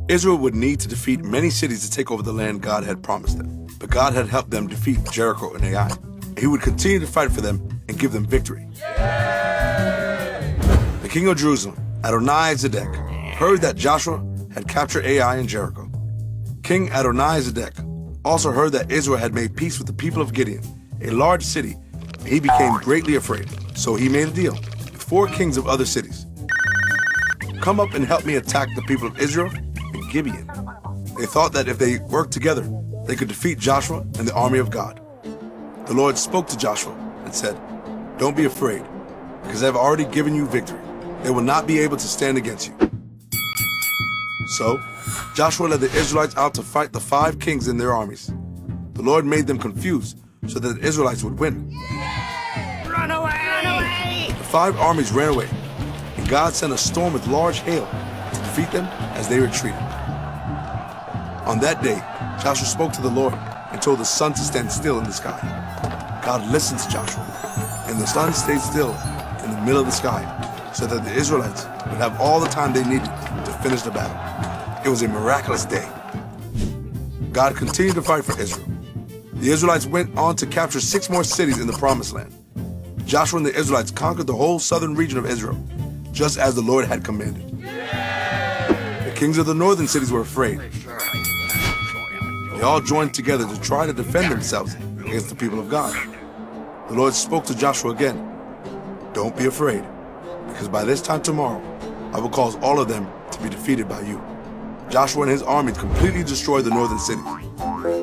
Israel would need to defeat many cities to take over the land God had promised them. But God had helped them defeat Jericho and Ai. And he would continue to fight for them and give them victory. The king of Jerusalem, Adonai-Zedek, heard that Joshua had captured Ai and Jericho. King Adonai-Zedek also heard that Israel had made peace with the people of Gideon, a large city, and he became greatly afraid. So he made a deal with 4 kings of other cities. Come up and help me attack the people of Israel and Gibeon. They thought that if they worked together, they could defeat Joshua and the army of God. The Lord spoke to Joshua and said, "Don't be afraid, because I have already given you victory. They will not be able to stand against you." So Joshua led the Israelites out to fight the 5 kings and their armies. The Lord made them confused so that the Israelites would win. Run away! Run away! The 5 armies ran away, and God sent a storm with large hail to defeat them as they retreated. On that day, Joshua spoke to the Lord and told the sun to stand still in the sky. God listened to Joshua, and the sun stayed still in the middle of the sky so that the Israelites would have all the time they needed to finish the battle. It was a miraculous day. God continued to fight for Israel. The Israelites went on to capture 6 more cities in the Promised Land. Joshua and the Israelites conquered the whole southern region of Israel, just as the Lord had commanded. The kings of the northern cities were afraid. They all joined together to try to defend themselves against the people of God. The Lord spoke to Joshua again. "Don't be afraid, because by this time tomorrow, I will cause all of them to be defeated by you." Joshua and his army completely destroyed the northern cities.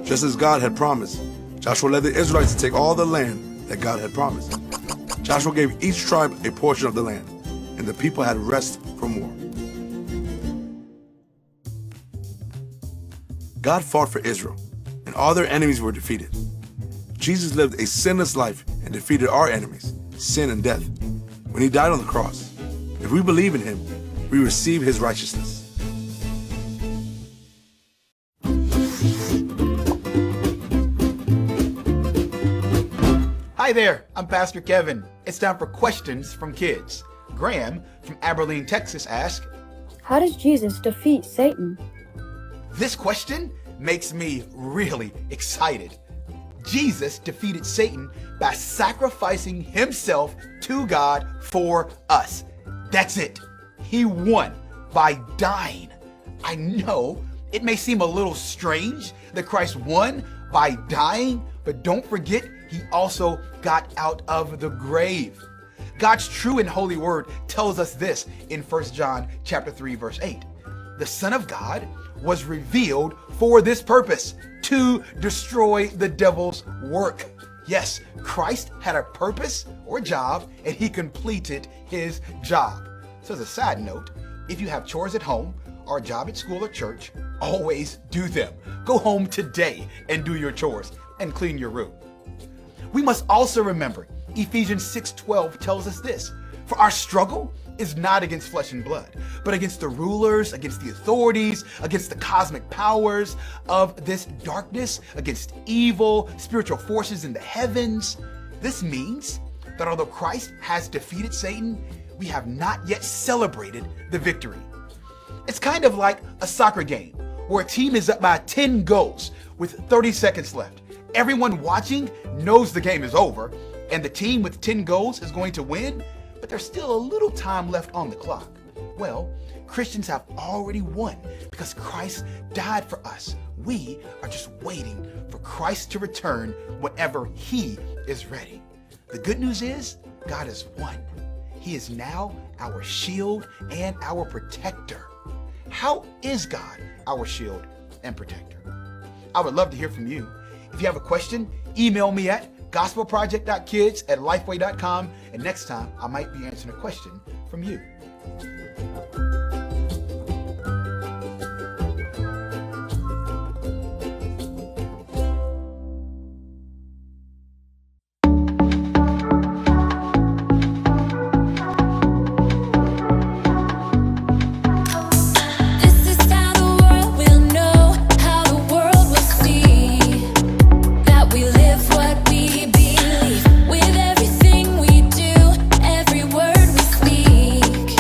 Just as God had promised, Joshua led the Israelites to take all the land that God had promised. Joshua gave each tribe a portion of the land, and the people had rest from war. God fought for Israel, and all their enemies were defeated. Jesus lived a sinless life and defeated our enemies, sin and death, when he died on the cross. If we believe in him, we receive his righteousness. Hi there, I'm Pastor Kevin. It's time for Questions from Kids. Graham from Abilene, Texas asks, how does Jesus defeat Satan? this question makes me really excited. Jesus defeated Satan by sacrificing himself to God for us. That's it. He won by dying. I know it may seem a little strange that Christ won by dying, but don't forget, he also got out of the grave. God's true and holy word tells us this in 1 John chapter 3, verse 8. The Son of God was revealed for this purpose, to destroy the devil's work. Yes, Christ had a purpose or job, and he completed his job. So as a side note, if you have chores at home or a job at school or church, always do them. Go home today and do your chores and clean your room. We must also remember Ephesians 6:12 tells us this, for our struggle is not against flesh and blood, but against the rulers, against the authorities, against the cosmic powers of this darkness, against evil spiritual forces in the heavens. This means that although Christ has defeated Satan, we have not yet celebrated the victory. It's kind of like a soccer game where a team is up by 10 goals with 30 seconds left. Everyone watching knows the game is over and the team with 10 goals is going to win, but there's still a little time left on the clock. Well, Christians have already won because Christ died for us. We are just waiting for Christ to return whenever he is ready. The good news is God has won. He is now our shield and our protector. How is God our shield and protector? I would love to hear from you. If you have a question, email me at gospelproject.kids@lifeway.com, and next time I might be answering a question from you. This is how the world will know, how the world will see that we live what we believe with everything we do, every word we speak.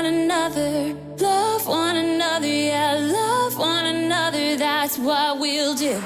one another, love one another, yeah, love one another, that's what we'll do.